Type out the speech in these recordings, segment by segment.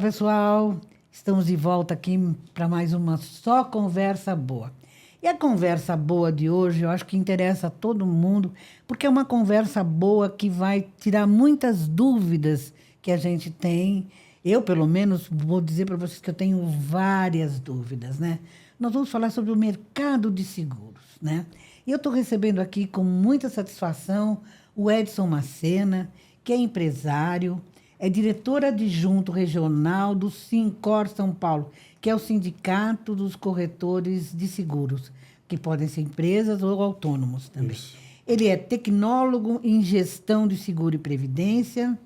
pessoal, estamos de volta aqui para mais uma Só Conversa Boa. E a conversa boa de hoje eu acho que interessa a todo mundo, porque é uma conversa boa que vai tirar muitas dúvidas que a gente tem. Eu, pelo menos, vou dizer para vocês que eu tenho várias dúvidas, né? Nós vamos falar sobre o mercado de seguros, né? E eu estou recebendo aqui com muita satisfação o Edson Macena, que é empresário, é diretor adjunto regional do Sincor São Paulo, que é o Sindicato dos Corretores de Seguros, que podem ser empresas ou autônomos também. Isso. Ele é tecnólogo em gestão de seguro e previdência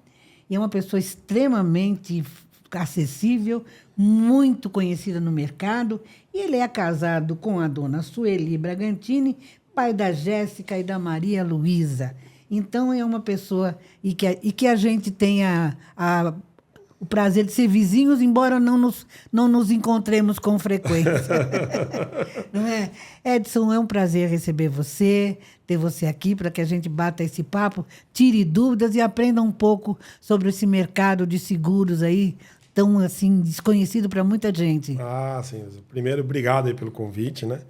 e é uma pessoa extremamente acessível, muito conhecida no mercado. E ele é casado com a dona Sueli Bragantini, pai da Jéssica e da Maria Luísa. Então, é uma pessoa e que a gente tenha o prazer de ser vizinhos, embora não nos encontremos com frequência. Não é? Edson, é um prazer receber você, ter você aqui para que a gente bata esse papo, tire dúvidas e aprenda um pouco sobre esse mercado de seguros aí, tão assim, desconhecido para muita gente. Ah, sim. Primeiro, obrigado aí pelo convite, né?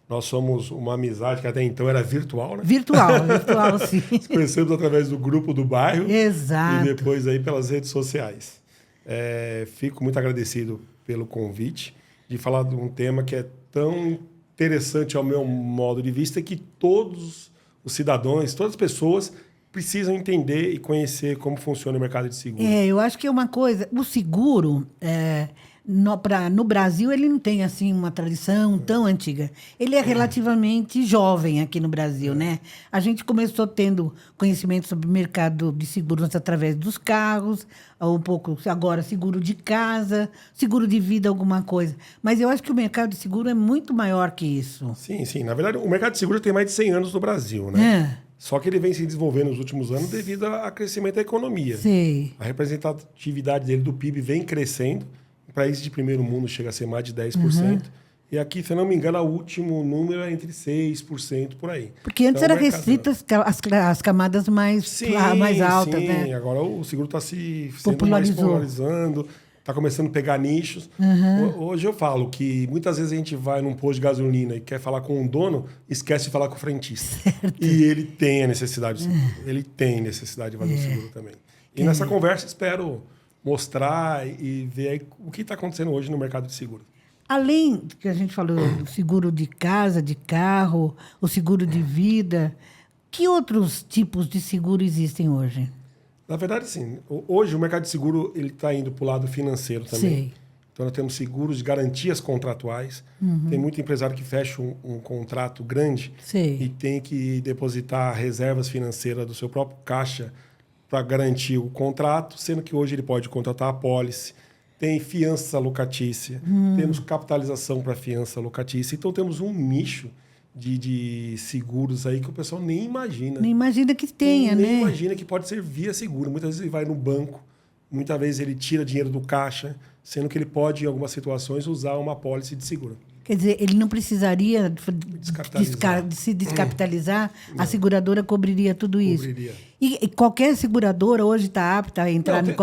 Nós somos uma amizade que até então era virtual, né? Virtual, sim. Nos conhecemos através do grupo do bairro. Exato. E depois aí pelas redes sociais. Fico muito agradecido pelo convite de falar de um tema que é tão interessante ao meu modo de vista que todos os cidadãos, todas as pessoas precisam entender e conhecer como funciona o mercado de seguro. Eu acho que é uma coisa... O seguro... No Brasil, ele não tem assim uma tradição tão antiga. Ele é relativamente jovem aqui no Brasil, né? A gente começou tendo conhecimento sobre o mercado de seguros através dos carros, um pouco agora seguro de casa, seguro de vida, alguma coisa. Mas eu acho que o mercado de seguro é muito maior que isso. Sim. Na verdade, o mercado de seguro tem mais de 100 anos no Brasil, né? Só que ele vem se desenvolvendo nos últimos anos devido ao crescimento da economia. Sim. A representatividade dele do PIB vem crescendo. Países de primeiro mundo chega a ser mais de 10%. E aqui, se eu não me engano, o último número é entre 6%, por aí. Porque antes era restrito as camadas mais altas, né? Sim, agora o seguro está se mais popularizando, está começando a pegar nichos. Hoje eu falo que muitas vezes a gente vai num posto de gasolina e quer falar com um dono, esquece de falar com o frentista. Certo. E ele tem a necessidade do seguro. Ele tem necessidade de fazer o seguro também. E nessa conversa espero mostrar e ver aí o que está acontecendo hoje no mercado de seguro. Além do que a gente falou, do seguro de casa, de carro, o seguro de vida, que outros tipos de seguro existem hoje? Na verdade, sim. Hoje o mercado de seguro está indo para o lado financeiro também. Sim. Então, nós temos seguros de garantias contratuais. Tem muito empresário que fecha um contrato grande e tem que depositar reservas financeiras do seu próprio caixa para garantir o contrato, sendo que hoje ele pode contratar a pólice, tem fiança locatícia, temos capitalização para fiança locatícia. Então, temos um nicho de seguros aí que o pessoal nem imagina. Nem imagina que tenha, né? Nem imagina que pode ser via seguro. Muitas vezes ele vai no banco, muitas vezes ele tira dinheiro do caixa, sendo que ele pode, em algumas situações, usar uma pólice de seguro. Quer dizer, ele não precisaria de se descapitalizar, a seguradora cobriria tudo isso. Cobriria. E qualquer seguradora hoje está apta a entrar nesses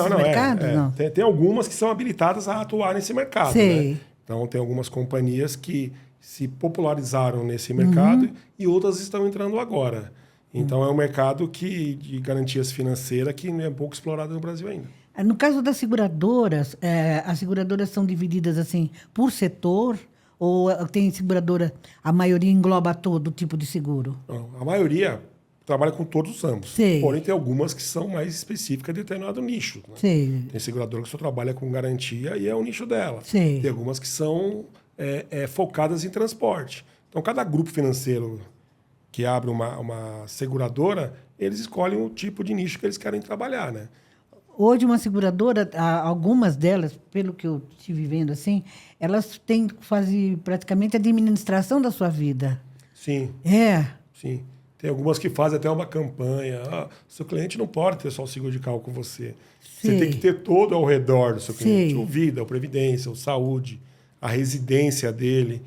mercados? Não. Tem algumas que são habilitadas a atuar nesse mercado. Sei. Né? Então, tem algumas companhias que se popularizaram nesse mercado e outras estão entrando agora. Então, é um mercado de garantias financeiras que não é pouco explorado no Brasil ainda. No caso das seguradoras, as seguradoras são divididas assim por setor ou tem seguradora, a maioria engloba todo tipo de seguro? Não, a maioria trabalha com todos os ramos. Sei. Porém, tem algumas que são mais específicas de determinado nicho. Né? Sei. Tem seguradora que só trabalha com garantia e é o nicho dela. Sei. Tem algumas que são focadas em transporte. Então, cada grupo financeiro que abre uma seguradora, eles escolhem o tipo de nicho que eles querem trabalhar, né? Hoje, uma seguradora, algumas delas, pelo que eu estive vendo assim, elas têm que fazer praticamente a administração da sua vida. Sim. Sim. Tem algumas que fazem até uma campanha. Seu cliente não pode ter só o seguro de carro com você. Sim. Você tem que ter todo ao redor do seu cliente. Sim. O vida, a previdência, o saúde, a residência dele.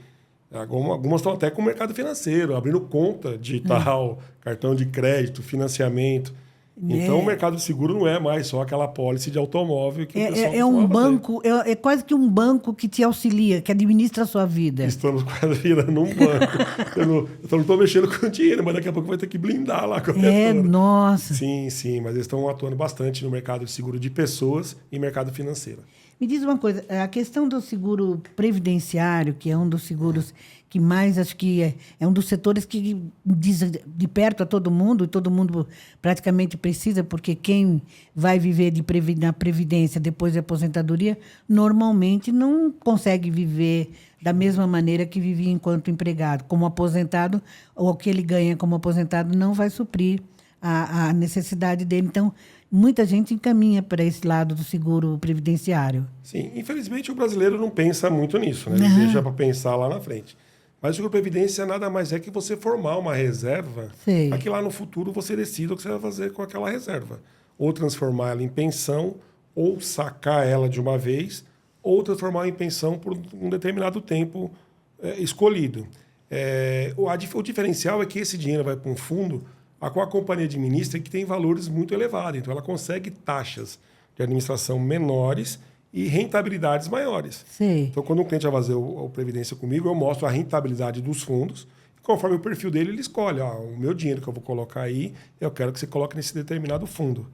Algumas estão até com o mercado financeiro, abrindo conta digital, cartão de crédito, financiamento. Então, o mercado de seguro não é mais só aquela pólice de automóvel que o pessoal é um banco, é quase que um banco que te auxilia, que administra a sua vida. Estamos quase virando um banco. Eu não estou mexendo com dinheiro, mas daqui a pouco vai ter que blindar lá a corretora. Nossa. Sim, mas eles estão atuando bastante no mercado de seguro de pessoas e mercado financeiro. Me diz uma coisa, a questão do seguro previdenciário, que é um dos seguros que mais, acho que é um dos setores que diz de perto a todo mundo, e todo mundo praticamente precisa, porque quem vai viver na previdência depois da aposentadoria, normalmente não consegue viver da mesma maneira que vivia enquanto empregado. Como aposentado, ou o que ele ganha como aposentado não vai suprir a necessidade dele. Então, muita gente encaminha para esse lado do seguro previdenciário. Sim, infelizmente o brasileiro não pensa muito nisso, né? Ele deixa para pensar lá na frente. Mas o seguro previdência nada mais é que você formar uma reserva para que lá no futuro você decida o que você vai fazer com aquela reserva. Ou transformar ela em pensão, ou sacar ela de uma vez, ou transformar ela em pensão por um determinado tempo escolhido. O diferencial é que esse dinheiro vai para um fundo a qual a companhia administra que tem valores muito elevados. Então, ela consegue taxas de administração menores e rentabilidades maiores. Sim. Então, quando um cliente vai fazer o Previdência comigo, eu mostro a rentabilidade dos fundos. E conforme o perfil dele, ele escolhe. O meu dinheiro que eu vou colocar aí, eu quero que você coloque nesse determinado fundo.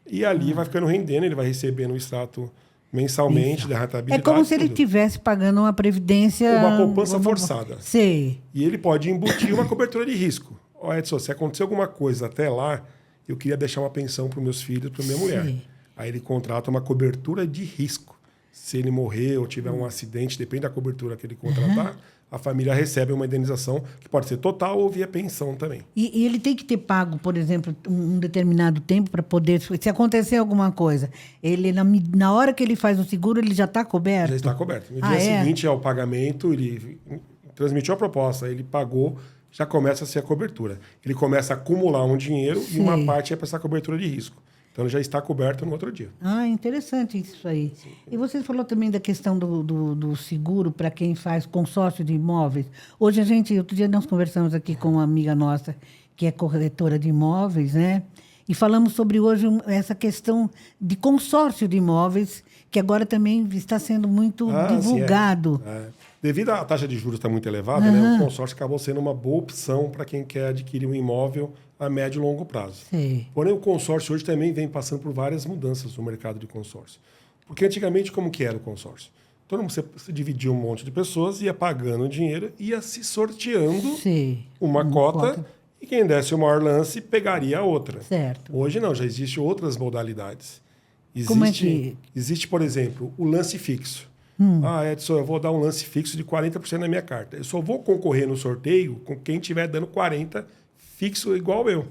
E ali vai ficando rendendo, ele vai recebendo o extrato mensalmente da rentabilidade. É como se ele estivesse pagando uma previdência... Uma poupança forçada. Sim. E ele pode embutir uma cobertura de risco. Edson, se acontecer alguma coisa até lá, eu queria deixar uma pensão para os meus filhos, para minha mulher. Aí ele contrata uma cobertura de risco. Se ele morrer ou tiver um acidente, depende da cobertura que ele contratar, a família recebe uma indenização que pode ser total ou via pensão também. E ele tem que ter pago, por exemplo, um determinado tempo para poder... Se acontecer alguma coisa, ele na hora que ele faz o seguro, ele já está coberto? Já está coberto. No dia seguinte ao pagamento, ele transmitiu a proposta, ele pagou... já começa a ser a cobertura. Ele começa a acumular um dinheiro e uma parte é para essa cobertura de risco. Então, ele já está coberto no outro dia. Interessante isso aí. Sim. E você falou também da questão do seguro para quem faz consórcio de imóveis. Hoje, outro dia nós conversamos aqui com uma amiga nossa, que é corretora de imóveis, né? E falamos sobre hoje essa questão de consórcio de imóveis, que agora também está sendo muito divulgado. Devido à taxa de juros estar muito elevada, né, o consórcio acabou sendo uma boa opção para quem quer adquirir um imóvel a médio e longo prazo. Sim. Porém, o consórcio hoje também vem passando por várias mudanças no mercado de consórcio. Porque antigamente, como que era o consórcio? Todo mundo se dividia um monte de pessoas, ia pagando dinheiro, ia se sorteando uma cota e quem desse o maior lance pegaria a outra. Certo. Hoje não, já existem outras modalidades. Como é que... Existe, por exemplo, o lance fixo. Edson, eu vou dar um lance fixo de 40% na minha carta. Eu só vou concorrer no sorteio com quem estiver dando 40% fixo igual eu.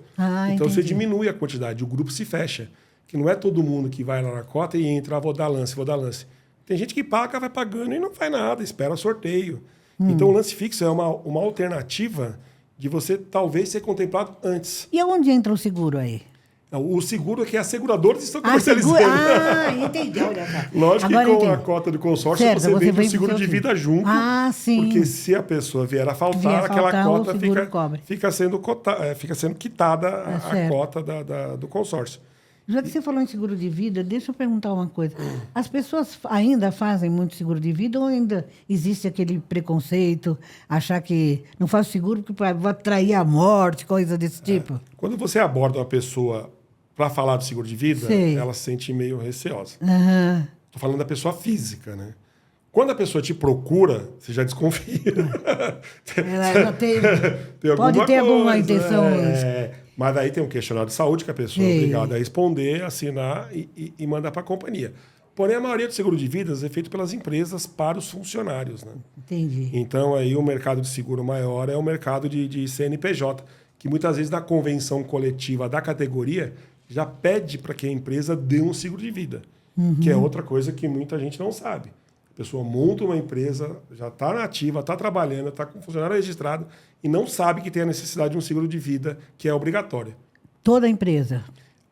Então, você diminui a quantidade, o grupo se fecha. Que não é todo mundo que vai lá na cota e entra, vou dar lance. Tem gente que paga, vai pagando e não faz nada, espera sorteio. Então, o lance fixo é uma alternativa de você talvez ser contemplado antes. E aonde entra o seguro aí? O seguro é que as seguradoras estão comercializando. Entendi. Olha, tá. Lógico que com a cota do consórcio você vende o seguro de vida junto. Sim. Porque se a pessoa vier a faltar, aquela cota fica sendo quitada a cota do consórcio. Já que você falou em seguro de vida, deixa eu perguntar uma coisa. As pessoas ainda fazem muito seguro de vida ou ainda existe aquele preconceito, achar que não faz seguro porque vai atrair a morte, coisa desse tipo? Quando você aborda uma pessoa para falar do seguro de vida, ela se sente meio receosa. Estou falando da pessoa física, né? Quando a pessoa te procura, você já desconfia. Ela já pode ter alguma intenção. Mas aí tem um questionário de saúde que a pessoa é obrigada a responder, assinar e mandar para a companhia. Porém, a maioria do seguro de vidas é feito pelas empresas para os funcionários. Né? Entendi. Então, aí o mercado de seguro maior é o mercado de CNPJ, que muitas vezes na convenção coletiva da categoria já pede para que a empresa dê um seguro de vida, que é outra coisa que muita gente não sabe. A pessoa monta uma empresa, já está nativa, está trabalhando, está com funcionário registrado e não sabe que tem a necessidade de um seguro de vida que é obrigatório. Toda a empresa?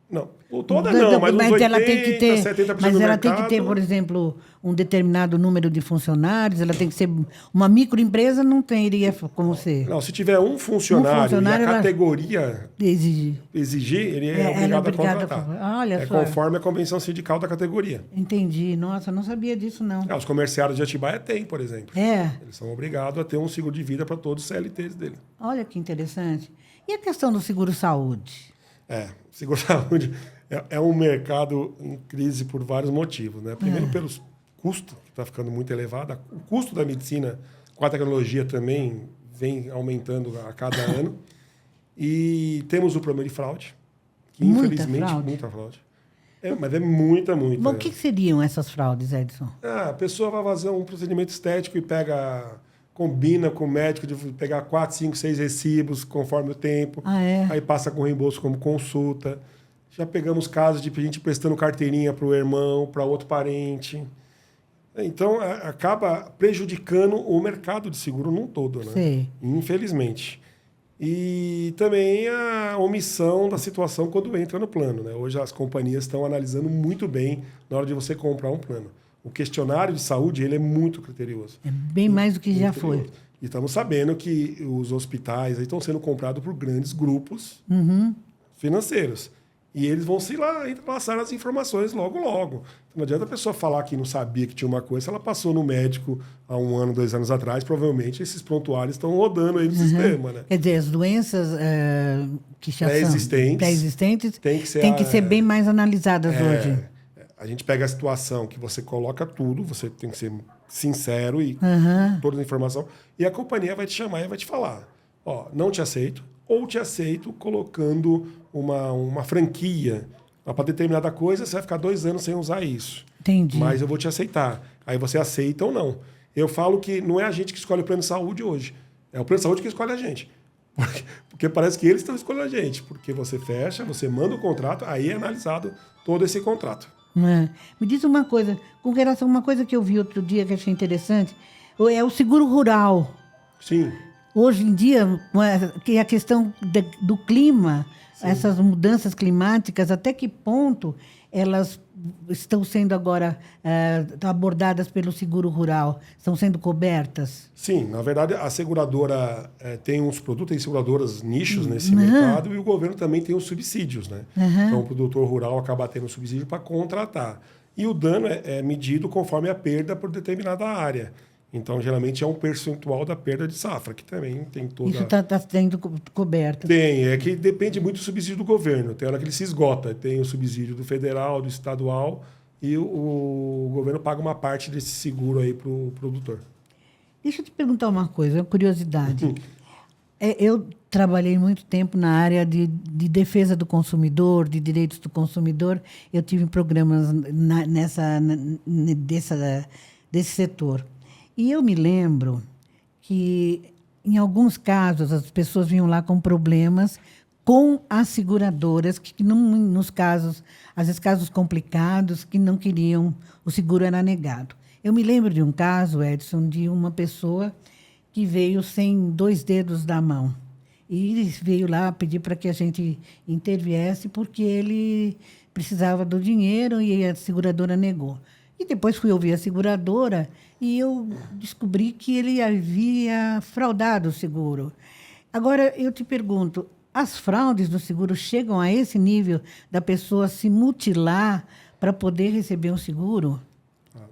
Não, toda não, mas uns 80%, ela tem que ter, 70% mas do ela mercado... tem que ter, por exemplo, um determinado número de funcionários, ela tem que ser... Uma microempresa não teria como ser. Não, se tiver um funcionário e a categoria exigir, ele é obrigado a contratar. Olha só. Conforme a convenção sindical da categoria. Entendi. Nossa, não sabia disso, não. Os comerciários de Atibaia têm, por exemplo. É. Eles são obrigados a ter um seguro de vida para todos os CLTs dele. Olha que interessante. E a questão do seguro-saúde? Seguro-saúde é um mercado em crise por vários motivos, né? Primeiro, pelos custos, que está ficando muito elevado. O custo da medicina com a tecnologia também vem aumentando a cada ano. E temos o problema de fraude, que infelizmente muita fraude. Mas é muita. Bom, o que seriam essas fraudes, Edson? A pessoa vai fazer um procedimento estético e combina com o médico de pegar 4, 5, 6 recibos conforme o tempo. Aí passa com reembolso como consulta. Já pegamos casos de gente prestando carteirinha para o irmão, para outro parente. Então, acaba prejudicando o mercado de seguro num todo, né? Sim. Infelizmente. E também a omissão da situação quando entra no plano, né? Hoje as companhias estão analisando muito bem na hora de você comprar um plano. O questionário de saúde ele é muito criterioso. É bem mais do que já foi. E estamos sabendo que os hospitais aí estão sendo comprados por grandes grupos financeiros. E eles vão se lá passar as informações logo. Então, não adianta a pessoa falar que não sabia que tinha uma coisa. Se ela passou no médico há 1 ano, 2 anos atrás, provavelmente esses prontuários estão rodando aí no sistema. Né? Quer dizer, as doenças que já são pré-existentes têm que ser bem mais analisadas hoje. A gente pega a situação que você coloca tudo, você tem que ser sincero e toda a informação, e a companhia vai te chamar e vai te falar, não te aceito, ou te aceito colocando uma franquia para determinada coisa, você vai ficar 2 anos sem usar isso. Entendi. Mas eu vou te aceitar. Aí você aceita ou não. Eu falo que não é a gente que escolhe o plano de saúde hoje, é o plano de saúde que escolhe a gente. Porque parece que eles estão escolhendo a gente, porque você fecha, você manda o contrato, aí é analisado todo esse contrato. Me diz uma coisa, com relação a uma coisa que eu vi outro dia que achei interessante, é o seguro rural. Sim. Hoje em dia, que a questão do clima, essas mudanças climáticas, até que ponto elas estão sendo agora abordadas pelo seguro rural? Estão sendo cobertas? Sim, na verdade, a seguradora tem uns produtos, tem seguradoras nichos nesse mercado e o governo também tem os subsídios, né? Então, o produtor rural acaba tendo subsídio para contratar. E o dano é medido conforme a perda por determinada área. Então, geralmente, é um percentual da perda de safra, que também tem toda... Isso está sendo coberto. Tem, é que depende muito do subsídio do governo. Tem hora que ele se esgota. Tem o subsídio do federal, do estadual, e o governo paga uma parte desse seguro aí para o produtor. Deixa eu te perguntar uma coisa, uma curiosidade. Eu trabalhei muito tempo na área de defesa do consumidor, de direitos do consumidor. Eu tive programas desse setor. E eu me lembro que, em alguns casos, as pessoas vinham lá com problemas com as seguradoras, que nos casos, às vezes casos complicados, que não queriam, o seguro era negado. Eu me lembro de um caso, Edson, de uma pessoa que veio sem 2 dedos da mão. E veio lá pedir para que a gente interviesse, porque ele precisava do dinheiro e a seguradora negou. E depois fui ouvir a seguradora e eu descobri que ele havia fraudado o seguro. Agora, eu te pergunto, as fraudes do seguro chegam a esse nível da pessoa se mutilar para poder receber um seguro?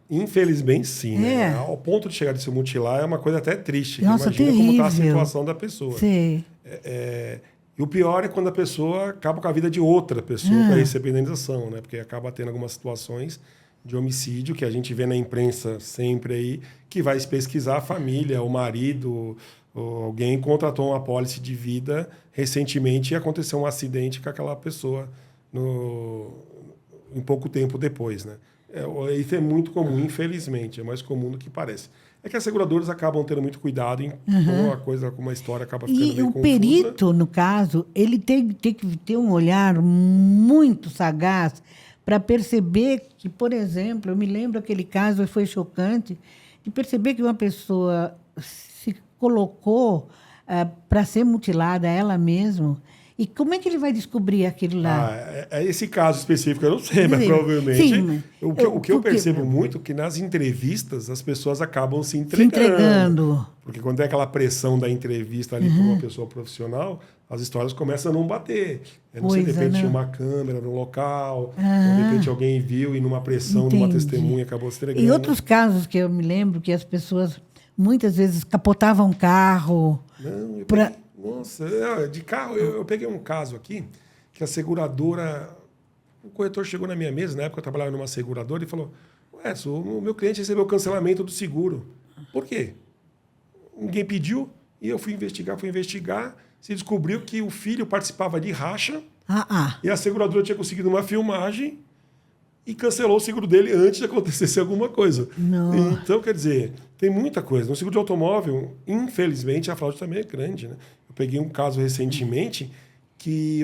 Infelizmente, sim. Né? Ao ponto de chegar de se mutilar é uma coisa até triste. Nossa, imagina terrível. Como está a situação da pessoa. Sim. E o pior é quando a pessoa acaba com a vida de outra pessoa para receber indenização, né? Porque acaba tendo algumas situações de homicídio que a gente vê na imprensa sempre aí, que vai pesquisar a família, o marido, ou alguém contratou uma apólice de vida recentemente e aconteceu um acidente com aquela pessoa em pouco tempo depois, né? Isso é muito comum, infelizmente, é mais comum do que parece. É que as seguradoras acabam tendo muito cuidado em como a história acaba ficando meio confusa. E o perito, no caso, ele tem que ter um olhar muito sagaz para perceber que, por exemplo, eu me lembro aquele caso, foi chocante, de perceber que uma pessoa se colocou para ser mutilada ela mesma E como é que ele vai descobrir aquilo lá? É esse caso específico, eu não sei, mas provavelmente... Sim, o que eu percebo muito é que nas entrevistas as pessoas acabam se Se entregando. Porque quando é aquela pressão da entrevista ali para uma pessoa profissional, as histórias começam a não bater. Não sei, de repente tinha uma câmera no local, ou de repente alguém viu e numa pressão, numa testemunha, acabou se entregando. E outros casos que eu me lembro que as pessoas muitas vezes capotavam carro. Não, nossa, de carro, eu peguei um caso aqui que a seguradora... O corretor chegou na minha mesa, na época eu trabalhava numa seguradora, e falou: Edson, o meu cliente recebeu o cancelamento do seguro. Por quê? Ninguém pediu, e eu fui investigar, se descobriu que o filho participava de racha, e a seguradora tinha conseguido uma filmagem e cancelou o seguro dele antes de acontecer alguma coisa. Não. Então, quer dizer, tem muita coisa. No seguro de automóvel, infelizmente, a fraude também é grande, né? Eu peguei um caso recentemente que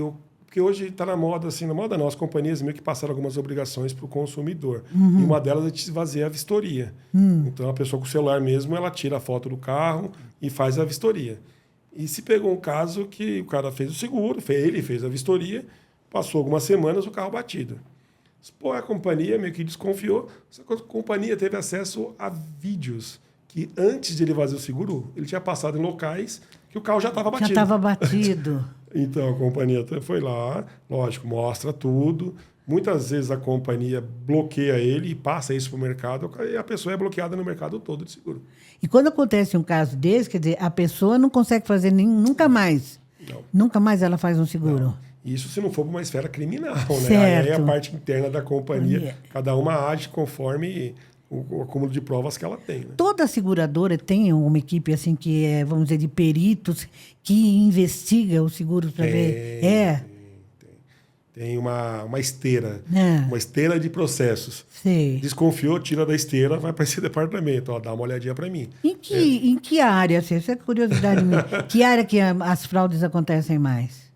hoje está na moda, assim, na moda não, as companhias meio que passaram algumas obrigações para o consumidor. E uma delas é de fazer a vistoria. Então, a pessoa com o celular mesmo, ela tira a foto do carro e faz a vistoria. E se pegou um caso que o cara fez o seguro, ele fez a vistoria, passou algumas semanas, o carro batido. Pô, a companhia meio que desconfiou, só que a companhia teve acesso a vídeos que antes de ele fazer o seguro, ele tinha passado em locais que o carro já estava batido. Já estava batido. Então, a companhia foi lá, lógico, mostra tudo. Muitas vezes a companhia bloqueia ele e passa isso para o mercado, e a pessoa é bloqueada no mercado todo de seguro. E quando acontece um caso desse, quer dizer, a pessoa não consegue fazer nunca mais. Não. Nunca mais ela faz um seguro. Não. Isso se não for para uma esfera criminal, né? Certo. Aí é a parte interna da companhia, cada uma age conforme o acúmulo de provas que ela tem. Né? Toda seguradora tem uma equipe assim que é, vamos dizer, de peritos que investiga os seguros para ver. Tem uma esteira, É. uma esteira de processos. Sei. Desconfiou, tira da esteira, vai para esse departamento. Ó, dá uma olhadinha para mim. Em que área, assim, isso é curiosidade minha, que área que as fraudes acontecem mais?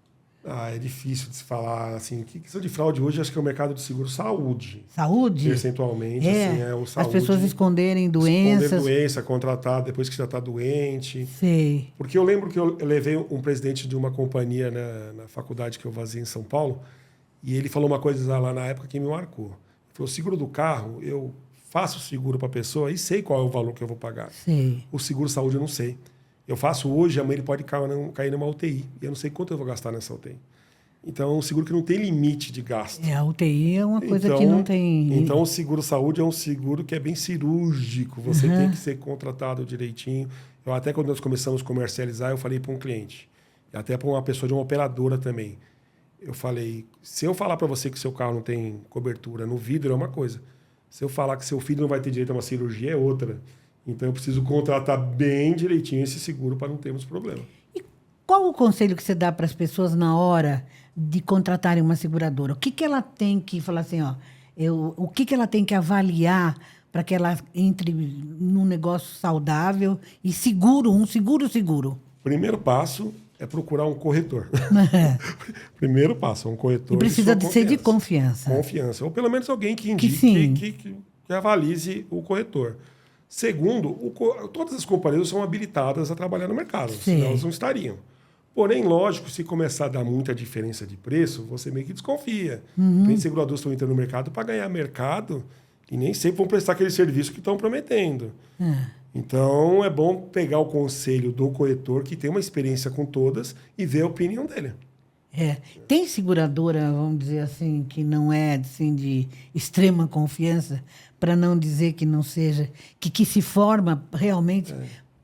É difícil de se falar, assim, que questão de fraude hoje, acho que é o mercado de seguro saúde. Saúde? Percentualmente, assim, é o saúde. As pessoas esconderem doenças. Esconder doença, contratar depois que já está doente. Sei. Porque eu lembro que eu levei um presidente de uma companhia na faculdade que eu fazia em São Paulo, e ele falou uma coisa lá na época que me marcou. Ele falou: o seguro do carro, eu faço o seguro para a pessoa e sei qual é o valor que eu vou pagar. Sei. O seguro saúde eu não sei. Eu faço hoje, amanhã ele pode cair numa UTI. E eu não sei quanto eu vou gastar nessa UTI. Então, é um seguro que não tem limite de gasto. A UTI é uma coisa que não tem... Então, o seguro-saúde é um seguro que é bem cirúrgico. Você tem que ser contratado direitinho. Eu até, quando nós começamos a comercializar, eu falei para um cliente, e até para uma pessoa de uma operadora também. Eu falei, se eu falar para você que seu carro não tem cobertura no vidro, é uma coisa. Se eu falar que seu filho não vai ter direito a uma cirurgia, é outra. Então, eu preciso contratar bem direitinho esse seguro para não termos problema. E qual o conselho que você dá para as pessoas na hora de contratarem uma seguradora? O que ela tem que falar assim, ó, o que ela tem que avaliar para que ela entre num negócio saudável e seguro, um seguro? Primeiro passo é procurar um corretor. Primeiro passo, um corretor. E precisa de ser de confiança. Confiança. Ou pelo menos alguém que indique, que avalize o corretor. Segundo, todas as companhias são habilitadas a trabalhar no mercado, senão elas não estariam. Porém, lógico, se começar a dar muita diferença de preço, você meio que desconfia. Tem seguradoras que estão entrando no mercado para ganhar mercado e nem sempre vão prestar aquele serviço que estão prometendo. Então, é bom pegar o conselho do corretor, que tem uma experiência com todas, e ver a opinião dele. Tem seguradora, vamos dizer assim, que não é assim, de extrema confiança, para não dizer que não seja, que se forma realmente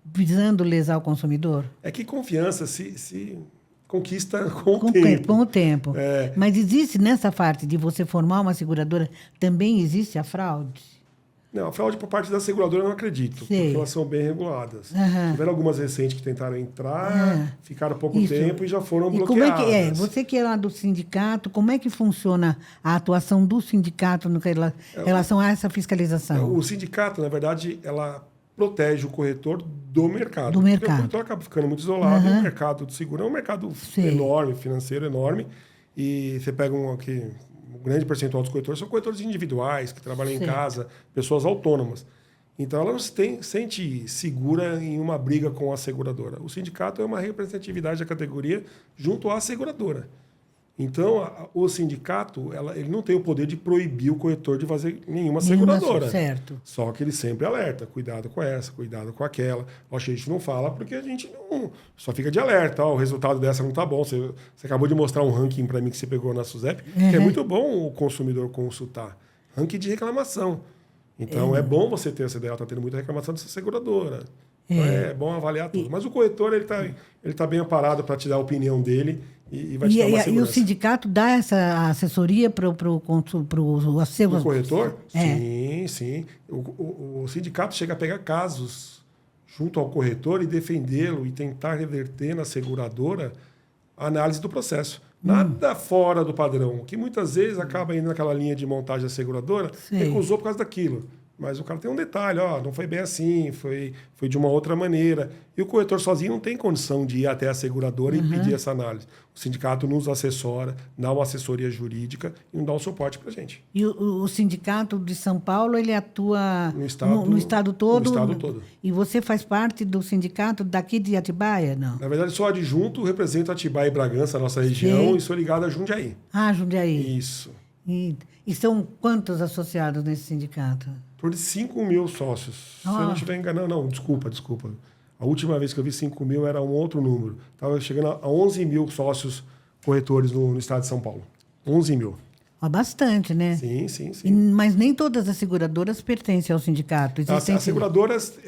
visando lesar o consumidor? É que confiança se conquista com o tempo. Com o tempo. Mas existe nessa parte de você formar uma seguradora, também existe a fraude? Não, a fraude por parte da seguradora eu não acredito, porque elas são bem reguladas. Tiveram algumas recentes que tentaram entrar, ficaram pouco tempo e já foram bloqueadas. Como é que você que é lá do sindicato, como é que funciona a atuação do sindicato em relação a essa fiscalização? O sindicato, na verdade, ela protege o corretor do mercado. Do mercado. Porque o corretor acaba ficando muito isolado e o mercado de seguro é um mercado enorme, financeiro enorme. E você pega um grande percentual dos corretores são corretores individuais, que trabalham em casa, pessoas autônomas. Então, ela não se sente segura em uma briga com a seguradora. O sindicato é uma representatividade da categoria junto à seguradora. Então, o sindicato ele não tem o poder de proibir o corretor de fazer nenhuma seguradora. Certo. Só que ele sempre alerta. Cuidado com essa, cuidado com aquela. A gente não fala porque a gente não... Só fica de alerta. O resultado dessa não está bom. Você acabou de mostrar um ranking para mim que você pegou na SUSEP, que é muito bom o consumidor consultar. Ranking de reclamação. Então, é bom você ter essa ideia. Está tendo muita reclamação dessa seguradora. Então, é bom avaliar tudo. Mas o corretor, ele tá bem amparado para te dar a opinião dele e vai te dar uma segurança. E o sindicato dá essa assessoria para o corretor? Sim. O sindicato chega a pegar casos junto ao corretor e defendê-lo e tentar reverter na seguradora a análise do processo. Nada fora do padrão, que muitas vezes acaba indo naquela linha de montagem da seguradora, recusou por causa daquilo. Mas o cara tem um detalhe, não foi bem assim, foi de uma outra maneira. E o corretor sozinho não tem condição de ir até a seguradora e pedir essa análise. O sindicato nos assessora, dá uma assessoria jurídica e não dá um suporte para a gente. E o sindicato de São Paulo, ele atua no estado todo? No estado todo. E você faz parte do sindicato daqui de Atibaia, não? Na verdade, sou adjunto, represento Atibaia e Bragança, a nossa região, e sou ligado a Jundiaí. Ah, Jundiaí. Isso. E são quantos associados nesse sindicato? Em torno de 5 mil sócios. Se eu não estiver enganando, não, desculpa. A última vez que eu vi 5 mil era um outro número. Estava chegando a 11 mil sócios corretores no estado de São Paulo. 11 mil. Bastante, né? Sim. Mas nem todas as seguradoras pertencem ao sindicato. As seguradoras,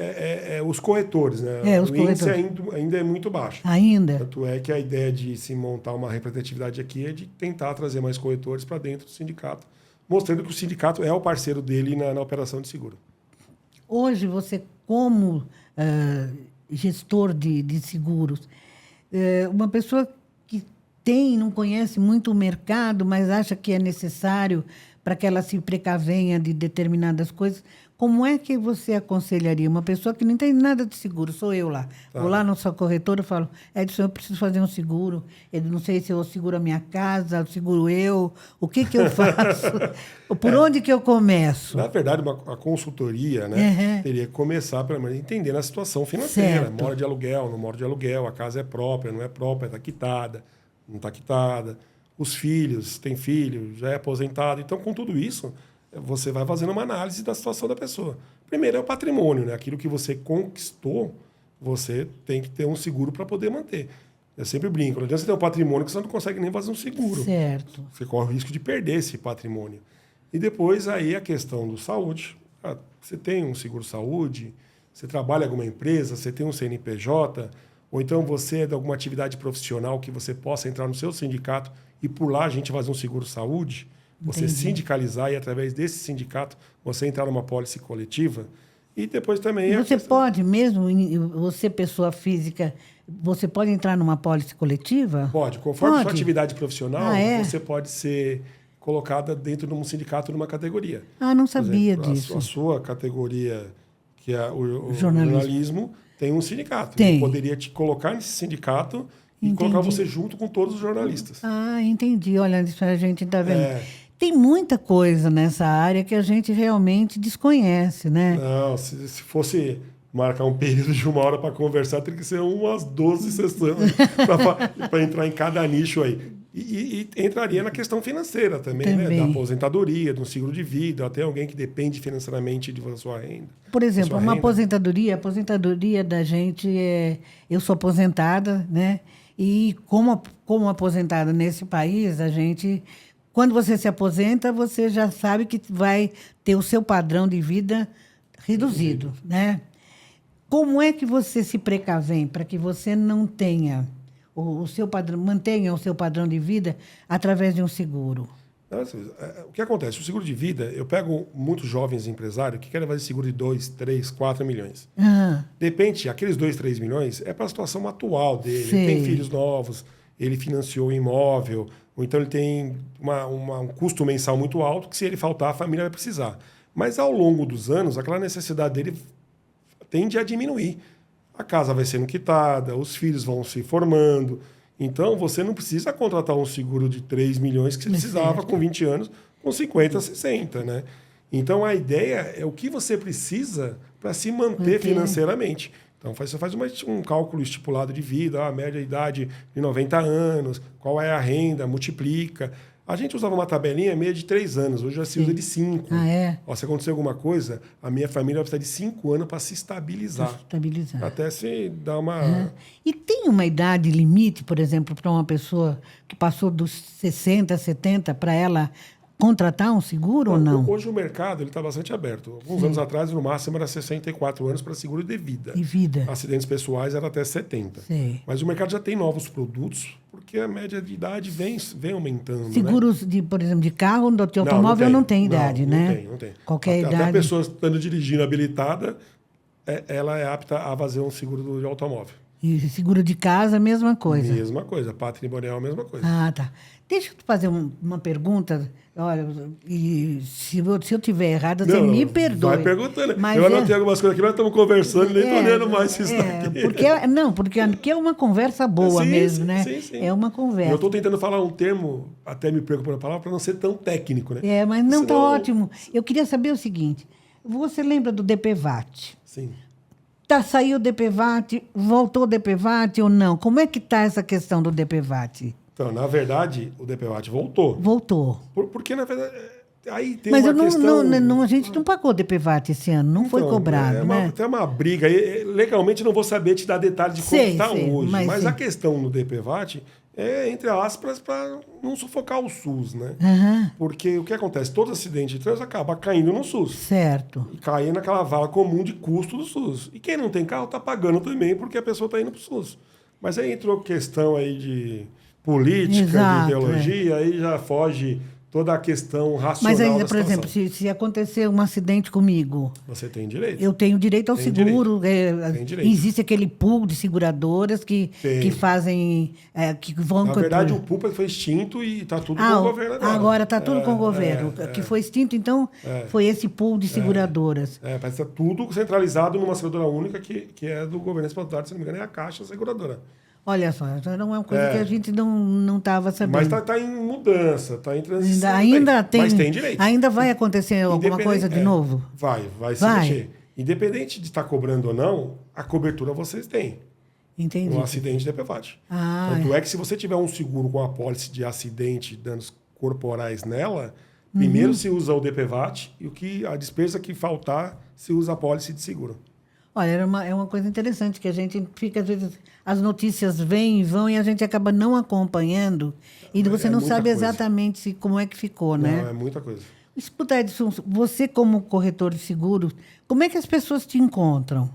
os corretores, né? O índice ainda é muito baixo. Ainda? Tanto é que a ideia de se montar uma representatividade aqui é de tentar trazer mais corretores para dentro do sindicato, mostrando que o sindicato é o parceiro dele na operação de seguro. Hoje, você, como gestor de seguros, uma pessoa que não conhece muito o mercado, mas acha que é necessário para que ela se precavenha de determinadas coisas, como é que você aconselharia uma pessoa que não entende nada de seguro? Sou eu lá. Vou lá na sua corretora e falo, Edson, eu preciso fazer um seguro. Eu não sei se eu seguro a minha casa, eu seguro eu. O que eu faço? Por onde que eu começo? Na verdade, a consultoria, né, teria que começar, pelo menos, entendendo a situação financeira. Certo. Mora de aluguel, não mora de aluguel, a casa é própria, não é própria, está quitada, não está quitada. Os filhos, tem filho, já é aposentado. Então, com tudo isso, você vai fazendo uma análise da situação da pessoa. Primeiro é o patrimônio, né? Aquilo que você conquistou, você tem que ter um seguro para poder manter. Eu sempre brinco, não adianta você ter um patrimônio que você não consegue nem fazer um seguro. Certo. Você corre o risco de perder esse patrimônio. E depois aí a questão do saúde. Você tem um seguro-saúde, você trabalha em alguma empresa, você tem um CNPJ, ou então você é de alguma atividade profissional que você possa entrar no seu sindicato e por lá a gente fazer um seguro-saúde. Você sindicalizar e, através desse sindicato, você entrar numa pólice coletiva. E depois também... Você pode mesmo, você pessoa física, você pode entrar numa pólice coletiva? Pode. Conforme sua atividade profissional, você pode ser colocada dentro de um sindicato, numa categoria. Não sabia disso. A sua categoria, que é o jornalismo, tem um sindicato. Tem. Ele poderia te colocar nesse sindicato e colocar você junto com todos os jornalistas. Entendi. Olha, isso a gente está vendo. Tem muita coisa nessa área que a gente realmente desconhece, né? Não, se fosse marcar um período de 1 hora para conversar, teria que ser umas 12 sessões para entrar em cada nicho aí. E entraria na questão financeira também, né? Da aposentadoria, do seguro de vida, até alguém que depende financeiramente da sua renda. Por exemplo, a aposentadoria da gente eu sou aposentada, né? E como aposentada nesse país, a gente... Quando você se aposenta, você já sabe que vai ter o seu padrão de vida reduzido, né? Como é que você se precavém para que você não tenha o seu padrão, mantenha o seu padrão de vida através de um seguro? O que acontece? O seguro de vida, eu pego muitos jovens empresários que querem fazer seguro de 2, 3, 4 milhões. Depende, aqueles 2, 3 milhões é para a situação atual dele. Ele tem filhos novos, ele financiou um imóvel, ou então ele tem um custo mensal muito alto que, se ele faltar, a família vai precisar. Mas, ao longo dos anos, aquela necessidade dele tende a diminuir. A casa vai sendo quitada, os filhos vão se formando. Então, você não precisa contratar um seguro de 3 milhões que você precisava com 20 anos, com 50, 60, né? Então, a ideia é o que você precisa para se manter financeiramente. Então, você faz um cálculo estipulado de vida, a média idade de 90 anos, qual é a renda, multiplica. A gente usava uma tabelinha meia de 3 anos, hoje já se usa de 5. Ah, é? Ó, se acontecer alguma coisa, a minha família vai precisar de 5 anos para se estabilizar. Até se dar uma... E tem uma idade limite, por exemplo, para uma pessoa que passou dos 60, 70, para ela contratar um seguro ou não? Hoje o mercado está bastante aberto. Alguns anos atrás, no máximo, era 64 anos para seguro de vida. De vida. Acidentes pessoais era até 70. Sei. Mas o mercado já tem novos produtos, porque a média de idade vem aumentando. Seguros, por exemplo, de carro, de automóvel não tem idade, né? Não tem. Qualquer idade. Até a pessoa estando dirigindo habilitada, ela é apta a fazer um seguro de automóvel. E seguro de casa, mesma coisa. Mesma coisa. Patrimonial, mesma coisa. Ah, tá. Deixa eu te fazer uma pergunta. Olha, e se eu tiver errado, você me perdoe. Vai perguntando. Mas eu anotei algumas coisas aqui, nós estamos conversando e nem estou olhando mais isso daqui. Porque aqui é uma conversa boa mesmo, né? Sim. É uma conversa. Eu estou tentando falar um termo, até me preocupo na palavra, para não ser tão técnico, né? Mas não, está ótimo. Eu queria saber o seguinte, você lembra do DPVAT? Sim. Saiu o DPVAT, voltou o DPVAT ou não? Como é que está essa questão do DPVAT? Então, na verdade, o DPVAT voltou. Voltou. Porque, na verdade, aí tem uma questão... Mas a gente não pagou DPVAT esse ano, não foi cobrado, né? Tem uma briga. Legalmente, não vou saber te dar detalhe de como está hoje. Mas a questão no DPVAT é, entre aspas, para não sufocar o SUS, né? Porque o que acontece? Todo acidente de trânsito acaba caindo no SUS. Certo. E caindo naquela vala comum de custo do SUS. E quem não tem carro está pagando também porque a pessoa está indo para o SUS. Mas aí entrou questão aí de política, de ideologia, aí já foge toda a questão racional. Mas ainda, por exemplo, se acontecer um acidente comigo... Você tem direito. Eu tenho direito ao seguro. Tem direito. Existe aquele pool de seguradoras que fazem... que vão... Na verdade, o pool foi extinto e está tudo com o governo agora. Agora está tudo com o governo. Que foi extinto, então, foi esse pool de seguradoras. Parece que está tudo centralizado numa seguradora única que é do governo estadual, se não me engano, é a Caixa Seguradora. Olha só, não é uma coisa que a gente não estava sabendo. Mas está em mudança, está em transição. Mas tem direito. Ainda vai acontecer alguma coisa de novo? Vai se mexer. Independente de estar cobrando ou não, a cobertura vocês têm. Entendi. Um acidente de DPVAT. Tanto é que se você tiver um seguro com a apólice de acidente e danos corporais nela, primeiro se usa o DPVAT e a despesa que faltar se usa a apólice de seguro. Olha, é uma coisa interessante que a gente fica, às vezes, as notícias vêm e vão e a gente acaba não acompanhando e você não sabe exatamente como é que ficou, né? Não, é muita coisa. Escuta, Edson, você como corretor de seguros, como é que as pessoas te encontram?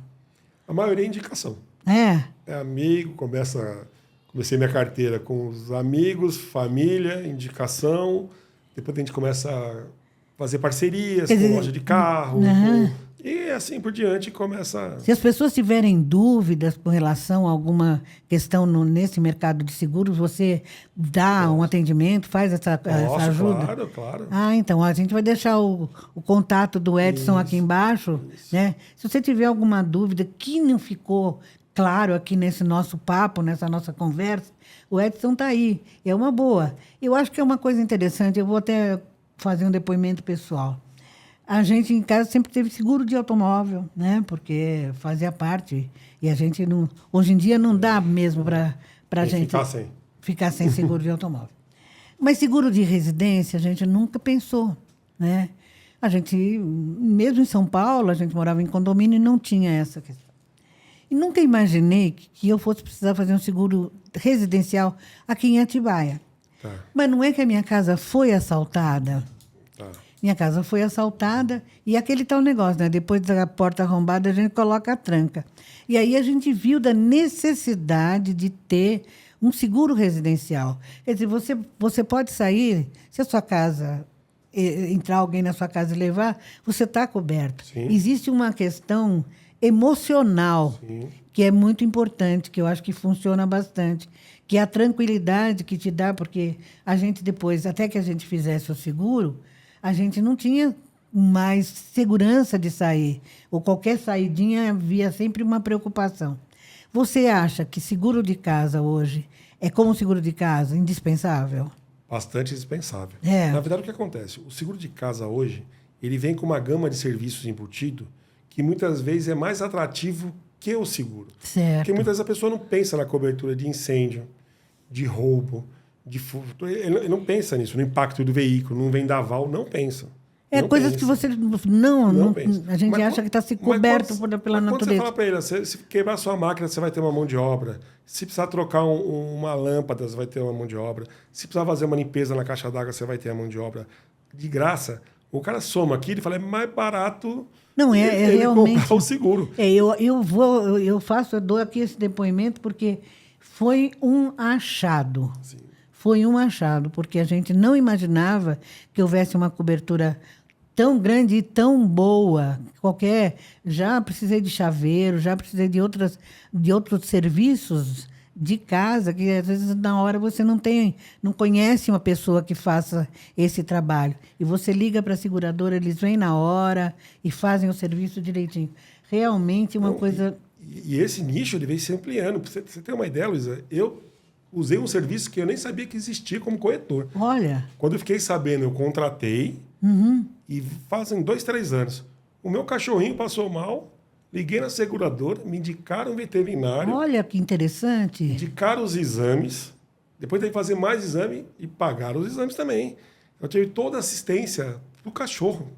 A maioria é indicação. É amigo, comecei minha carteira com os amigos, família, indicação, depois a gente começa a fazer parcerias com loja de carro, e assim por diante começa... Se as pessoas tiverem dúvidas com relação a alguma questão nesse mercado de seguros, você dá um atendimento, faz essa ajuda? Claro. Então, a gente vai deixar o contato do Edson aqui embaixo. Né? Se você tiver alguma dúvida que não ficou claro aqui nesse nosso papo, nessa nossa conversa, o Edson está aí. É uma boa. Eu acho que é uma coisa interessante, eu vou até fazer um depoimento pessoal. A gente em casa sempre teve seguro de automóvel, né? Porque fazia parte. E a gente não... Hoje em dia não dá mesmo para a gente ficar sem seguro de automóvel. Mas seguro de residência a gente nunca pensou, né? A gente, mesmo em São Paulo, a gente morava em condomínio e não tinha essa questão. E nunca imaginei que eu fosse precisar fazer um seguro residencial aqui em Atibaia. Mas não é que a minha casa foi assaltada. Minha casa foi assaltada e aquele tal negócio, né? Depois da porta arrombada, a gente coloca a tranca. E aí a gente viu da necessidade de ter um seguro residencial. Quer dizer, você pode sair, se a sua casa, entrar alguém na sua casa e levar, você está coberto. Sim. Existe uma questão emocional que é muito importante, que eu acho que funciona bastante, que é a tranquilidade que te dá, porque a gente depois, até que a gente fizesse o seguro, a gente não tinha mais segurança de sair. Ou qualquer saidinha havia sempre uma preocupação. Você acha que seguro de casa hoje é como seguro de casa, indispensável? Bastante indispensável. Na verdade, o que acontece? O seguro de casa hoje, ele vem com uma gama de serviços embutido que muitas vezes é mais atrativo que o seguro. Certo. Porque muitas vezes a pessoa não pensa na cobertura de incêndio, de roubo, de furto. Ele não pensa nisso, no impacto do veículo, num vendaval, não pensa. Não coisas pensa. que você não pensa. a gente acha que está se coberto pela natureza. Quando você fala para ele, se quebrar sua máquina, você vai ter uma mão de obra. Se precisar trocar uma lâmpada, você vai ter uma mão de obra. Se precisar fazer uma limpeza na caixa d'água, você vai ter a mão de obra. De graça, o cara soma aqui, ele fala, é mais barato ele realmente comprar o seguro. Eu dou aqui esse depoimento porque foi um achado. Sim. Foi um achado, porque a gente não imaginava que houvesse uma cobertura tão grande e tão boa. Já precisei de chaveiro, já precisei de outros serviços de casa, que às vezes na hora você não conhece uma pessoa que faça esse trabalho. E você liga para a seguradora, eles vêm na hora e fazem o serviço direitinho. Realmente uma coisa... E esse nicho ele vem se ampliando. Para você ter uma ideia, Luísa, eu usei um serviço que eu nem sabia que existia como corretor. Olha. Quando eu fiquei sabendo, eu contratei e fazem 2, 3 anos. O meu cachorrinho passou mal, liguei na seguradora, me indicaram um veterinário. Olha que interessante. Indicaram os exames, depois tem que fazer mais exame e pagaram os exames também. Eu tive toda a assistência do cachorro.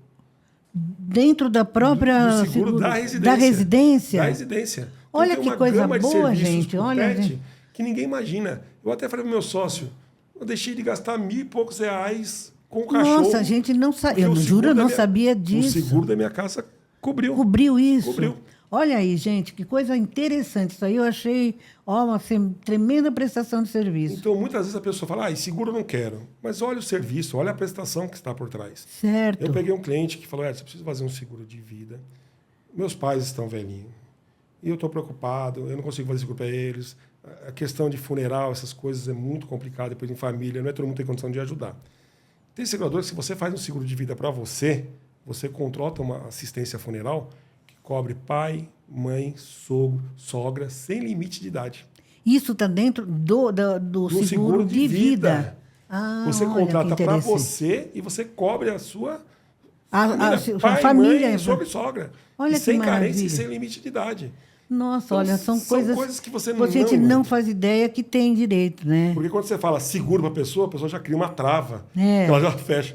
Dentro da própria... do seguro da residência. Da residência? Da residência. Olha que coisa boa, gente. Olha, gente. Que ninguém imagina. Eu até falei pro meu sócio, eu deixei de gastar R$1.000 e poucos com o cachorro. Nossa, a gente não sabia. Eu juro, eu não sabia disso. O seguro da minha casa cobriu. Cobriu isso. Cobriu. Olha aí, gente, que coisa interessante. Isso aí eu achei uma tremenda prestação de serviço. Então, muitas vezes a pessoa fala, seguro eu não quero. Mas olha o serviço, olha a prestação que está por trás. Certo. Eu peguei um cliente que falou, você precisa fazer um seguro de vida. Meus pais estão velhinhos. E eu estou preocupado, eu não consigo fazer seguro para eles. A questão de funeral, essas coisas é muito complicado, depois em família, não é todo mundo que tem condição de ajudar. Tem segurador que, se você faz um seguro de vida para você contrata uma assistência funeral que cobre pai, mãe, sogro, sogra, sem limite de idade. Isso está dentro do seguro de vida. Você contrata para você e você cobre a sua pai, família, mãe, sogro e sogra. Olha e sem carência e sem limite de idade. Nossa, então, olha, são coisas que você a gente não faz ideia que tem direito, né? Porque quando você fala seguro para a pessoa já cria uma trava. É. Ela já fecha.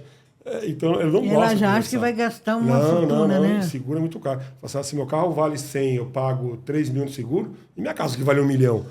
Então, ele não gosta. Ela já acha que vai gastar uma fortuna, né? Seguro é muito caro. Se meu carro vale 100, eu pago 3 mil no seguro, e minha casa que vale 1 milhão?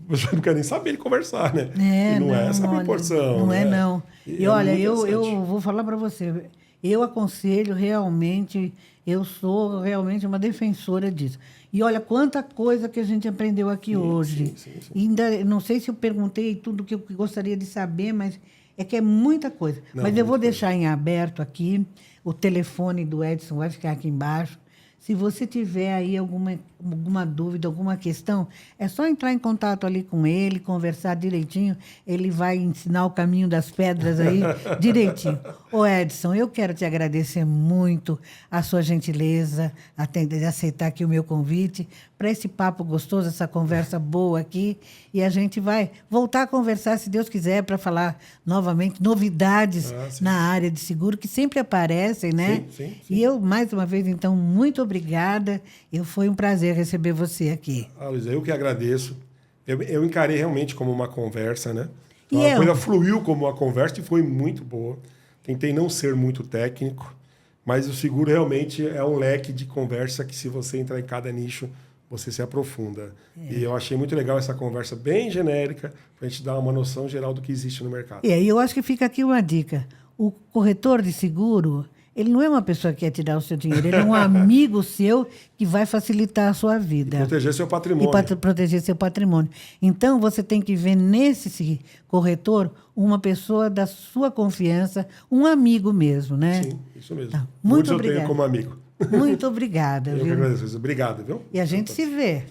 Você não quer nem saber de conversar, né? E não é essa a proporção. Não né? é, não. E olha, eu vou falar para você, eu aconselho realmente, eu sou realmente uma defensora disso. E olha quanta coisa que a gente aprendeu aqui hoje. Sim. Ainda não sei se eu perguntei tudo que eu gostaria de saber, mas é que é muita coisa. Mas eu vou deixar em aberto aqui, o telefone do Edson vai ficar aqui embaixo. Se você tiver aí alguma dúvida, alguma questão, é só entrar em contato ali com ele, conversar direitinho. Ele vai ensinar o caminho das pedras aí direitinho. Ô Edson, eu quero te agradecer muito a sua gentileza de aceitar aqui o meu convite para esse papo gostoso, essa conversa boa aqui. E a gente vai voltar a conversar, se Deus quiser, para falar novamente novidades na área de seguro, que sempre aparecem, né? Sim. E eu, mais uma vez, então, muito obrigada. Foi um prazer receber você aqui. Luísa, eu que agradeço. Eu encarei realmente como uma conversa, né? A coisa fluiu como uma conversa e foi muito boa. Tentei não ser muito técnico, mas o seguro realmente é um leque de conversa que, se você entrar em cada nicho, você se aprofunda. E eu achei muito legal essa conversa bem genérica, para a gente dar uma noção geral do que existe no mercado. E eu acho que fica aqui uma dica. O corretor de seguro, ele não é uma pessoa que quer te dar o seu dinheiro, ele é um amigo seu que vai facilitar a sua vida. E proteger seu patrimônio. E proteger seu patrimônio. Então, você tem que ver nesse corretor uma pessoa da sua confiança, um amigo mesmo, né? Sim, isso mesmo. Tá. Muito obrigada. Eu tenho como amigo. Muito obrigada. Eu que agradeço. Obrigado, viu? E a gente se vê.